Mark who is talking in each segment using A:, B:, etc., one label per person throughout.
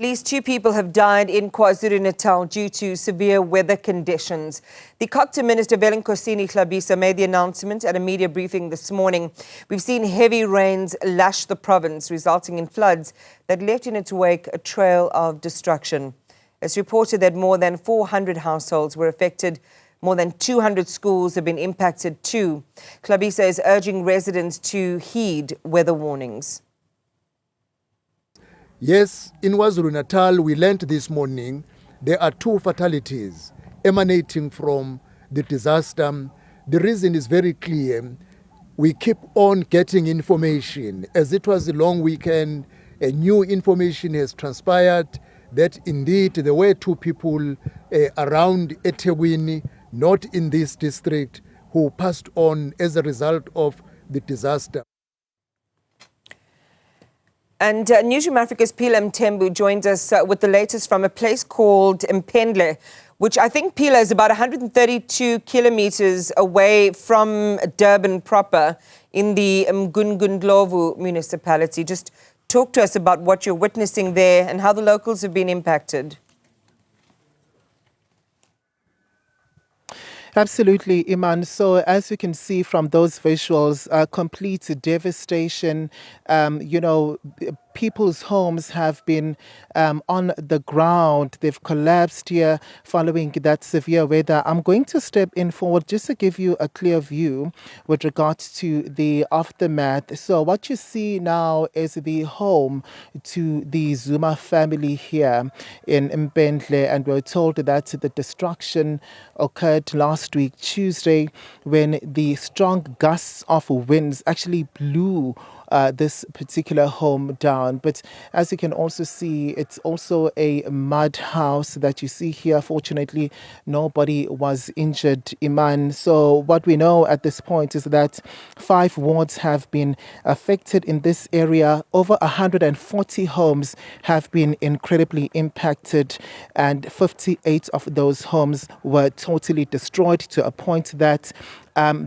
A: At least 2 people have died in KwaZulu-Natal due to severe weather conditions. The Cocta Minister Nkosini Hlabisa made the announcement at a media briefing this morning. We've seen heavy rains lash the province, resulting in floods that left in its wake a trail of destruction. It's reported that more than 400 households were affected. More than 200 schools have been impacted too. Hlabisa is urging residents to heed weather warnings.
B: Yes, in KwaZulu-Natal, we learned this morning there are 2 fatalities emanating from the disaster. The reason is very clear. We keep on getting information. As it was a long weekend, new information has transpired that indeed there were 2 people around eThekwini, not in this district, who passed on as a result of the disaster.
A: And Newzroom Afrika's Phila Mthembu joins us with the latest from a place called Impendle, which I think, Phila, is about 132 kilometers away from Durban proper in the Mngungundlovu municipality. Just talk to us about what you're witnessing there and how the locals have been impacted.
C: Absolutely, Iman. So as you can see from those visuals, complete devastation. People's homes have been on the ground. They've collapsed here following that severe weather. I'm going to step in forward just to give you a clear view with regards to the aftermath. So what you see now is the home to the Zuma family here in Impendle, and we're told that the destruction occurred last week, Tuesday, when the strong gusts of winds actually blew this particular home down. But as you can also see, it's also a mud house that you see here. Fortunately, nobody was injured, Iman. So what we know at this point is that 5 wards have been affected in this area. Over 140 homes have been incredibly impacted, and 58 of those homes were totally destroyed, to a point that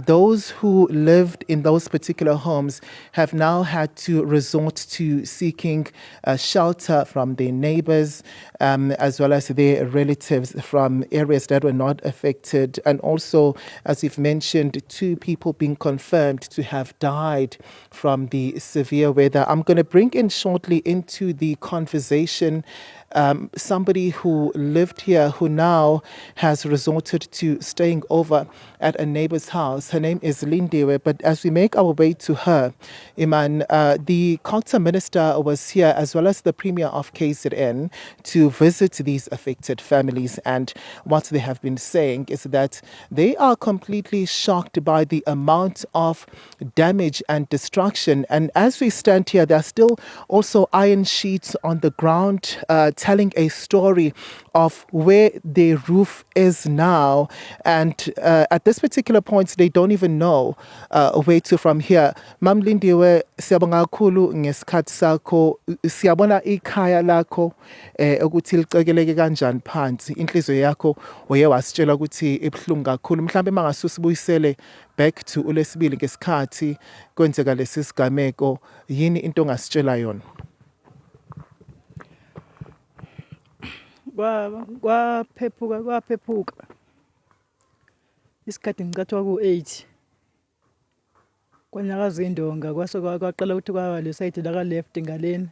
C: those who lived in those particular homes have now had to resort to seeking shelter from their neighbors, as well as their relatives from areas that were not affected. And also, as you've mentioned, 2 people being confirmed to have died from the severe weather. I'm going to bring in shortly into the conversation somebody who lived here, who now has resorted to staying over at a neighbor's house. Her name is Lindiwe, but as we make our way to her, Iman, the Cocta Minister was here, as well as the Premier of KZN, to visit these affected families. And what they have been saying is that they are completely shocked by the amount of damage and destruction. And as we stand here, there are still also iron sheets on the ground, telling a story of where their roof is now. And at this particular point, they don't even know where to from here. Mam Lindiwe, siyabonga kakhulu ngesikhathi sakho. Siyabona ikhaya lakho ukuthi licekeleke kanjani phansi. Inhliziyo yakho uye wasitshela ukuthi ibhlungu kakhulu. Mhlambe mangasusibuyisele back to uLesibili ngesikhathi kwenzeka lesi sigameko, yini into ongasitshela yona?
D: Kwaphephuka isikhathi ngicathiwa ku-8 kwanyakaza indonga kwaqala ukuthi kwaba le side la left ngaleni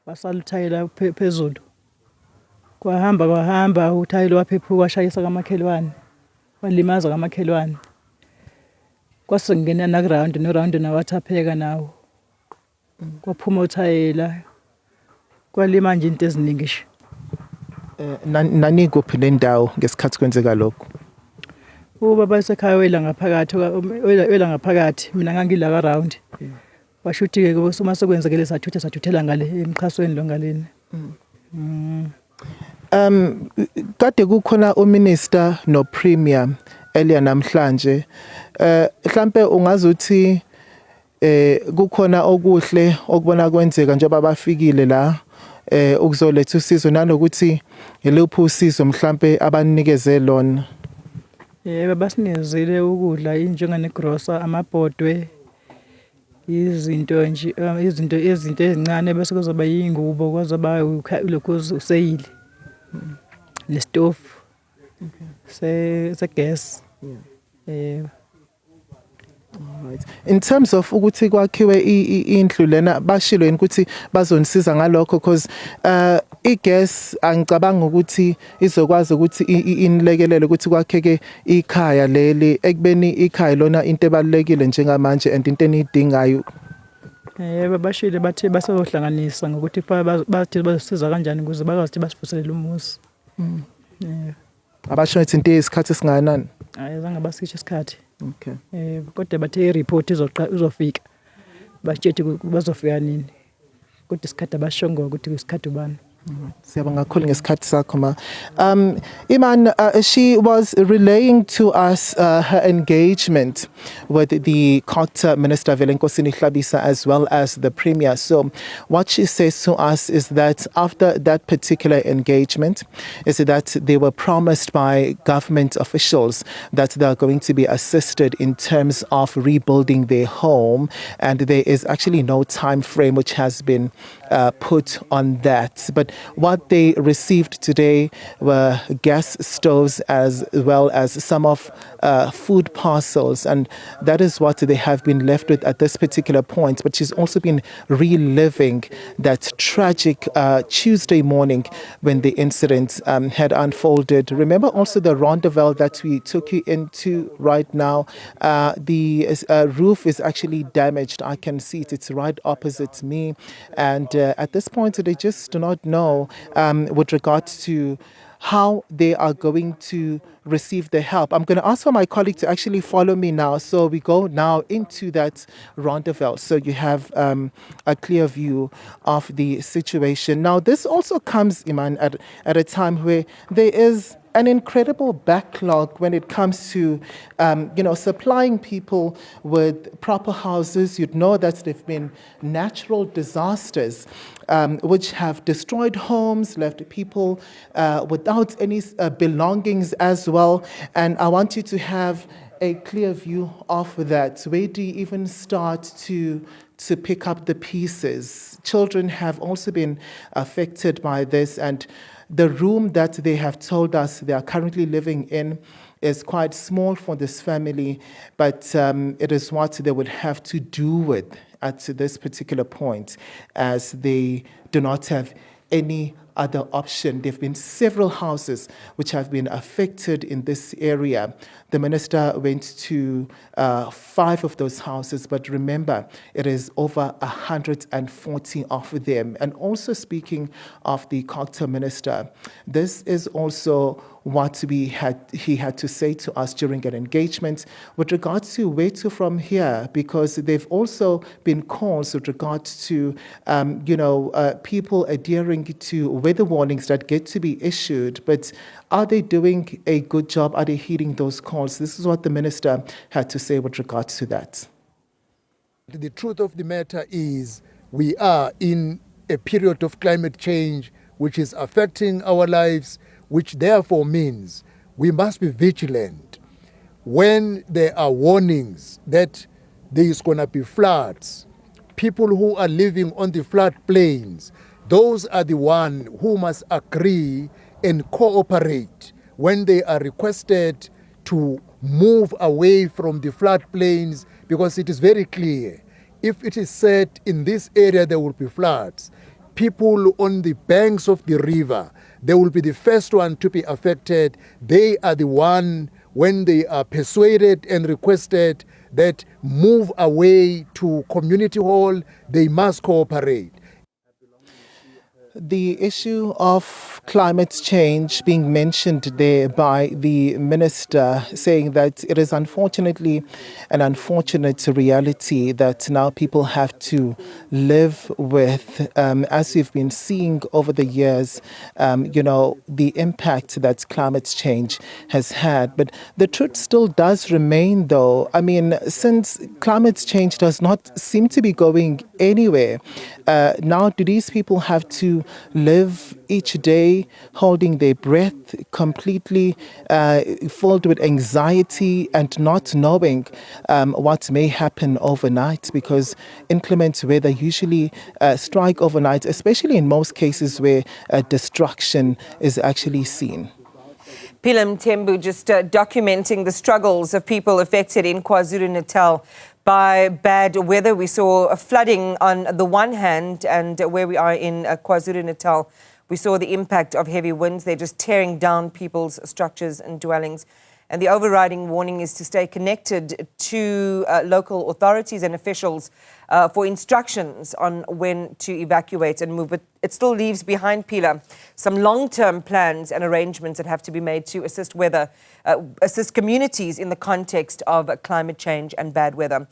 D: wasaluthayela phezulu, kwahamba uthayela waphephuka washayisa kamakhelwane, walimaza kamakhelwane. Kwasengena naground nawathapheka nawo, kwaphuma uthayela, kwalima nje into eziningi nje.
C: Nani kuphi lendawo ngesikhathi kwenzeka lokho?
D: Ubaba esekhaya wela ngaphakathi, mina ngangila around. Washuthi-ke uma sekwenzekile sathuthela ngale emxhasweni lo ngaleni.
C: Kade kukhona uminister no premier earlier namhlanje. Mhlambe ungazuthi kukhona okuhle okubona kwenzeka njengoba bafikile la ukuzoletha usizo, nanokuthi yiluphi usizo mhlambe abanikeze lona?
D: Basinikezile ukudla injenga negrosa, amabhodwe, izinto nje izinto ezincane bese kuzoba yingubo kwazoba lokhu useyili nestofu se-gas.
C: Right. In terms of ukuthi kwakhiwe indlu lena bashilo yini ukuthi bazonisiza ngalokho because igas angicabanga ukuthi izokwazi ukuthi inilekelele ukuthi kwakheke ikhaya leli ekubeni ikhaya lona into ebalekile njengamanje and into enidingayo.
D: Bashile bathi basohlanganisa ngokuthi bathi bazosiza kanjani ukuze bakwazi ukuthi basivuselele umuzi.
C: Abasho ukuthi into isikhathi singanani?
D: Ayizange basisho isikhathi.
C: Okay.
D: Kodwa bathe report izofika. Batshethi bazofika nini. Kodwa isikhathi abashongo ukuthi isikhathi ubani.
C: Siyabonga kakhulu ngesikhathi sakho ma. Iman, she was relaying to us her engagement with the Culture Minister Velenkosini Hlabisa as well as the Premier. So what she says to us is that after that particular engagement is that they were promised by government officials that they are going to be assisted in terms of rebuilding their home, and there is actually no time frame which has been put on that. But what they received today were gas stoves as well as some of food parcels, and that is what they have been left with at this particular point. But she's also been reliving that tragic Tuesday morning when the incident had unfolded. Remember also the rendezvous that we took you into right now. The roof is actually damaged. I can see it. It's right opposite me. And at this point, they just do not know with regards to how they are going to receive the help. I'm going to ask for my colleague to actually follow me now. So we go now into that rendezvous. So you have a clear view of the situation. Now, this also comes, Iman, at a time where there is an incredible backlog when it comes to, supplying people with proper houses. You'd know that there have been natural disasters which have destroyed homes, left people without any belongings as well. And I want you to have a clear view of that. Where do you even start to pick up the pieces? Children have also been affected by this, and the room that they have told us they are currently living in is quite small for this family, but it is what they would have to do with at this particular point, as they do not have any other option. There have been several houses which have been affected in this area. The minister went to 5 of those houses, but remember, it is over 140 of them. And also speaking of the culture minister, this is also what he had to say to us during an engagement with regards to where to from here, because they've also been calls with regards to people adhering to weather warnings that get to be issued. But are they doing a good job? Are they heeding those calls? This is what the minister had to say with regards to that.
B: The truth of the matter is we are in a period of climate change which is affecting our lives, which therefore means we must be vigilant. When there are warnings that there is going to be floods, people who are living on the flood plains, those are the ones who must agree and cooperate when they are requested to move away from the flood plains, because it is very clear, if it is said in this area there will be floods, people on the banks of the river, they will be the first one to be affected. They are the one, when they are persuaded and requested that move away to community hall, they must cooperate.
C: The issue of climate change being mentioned there by the minister, saying that it is unfortunately an unfortunate reality that now people have to live with, as we've been seeing over the years, the impact that climate change has had. But the truth still does remain, though. I mean, since climate change does not seem to be going anywhere, now do these people have to live each day holding their breath, completely filled with anxiety and not knowing what may happen overnight, because inclement weather usually strike overnight, especially in most cases where destruction is actually seen.
A: Phila Mthembu just documenting the struggles of people affected in KwaZulu-Natal by bad weather. We saw flooding on the one hand, and where we are in KwaZulu-Natal, we saw the impact of heavy winds. They're just tearing down people's structures and dwellings. And the overriding warning is to stay connected to local authorities and officials for instructions on when to evacuate and move. But it still leaves behind, Phila, some long-term plans and arrangements that have to be made to assist communities in the context of climate change and bad weather.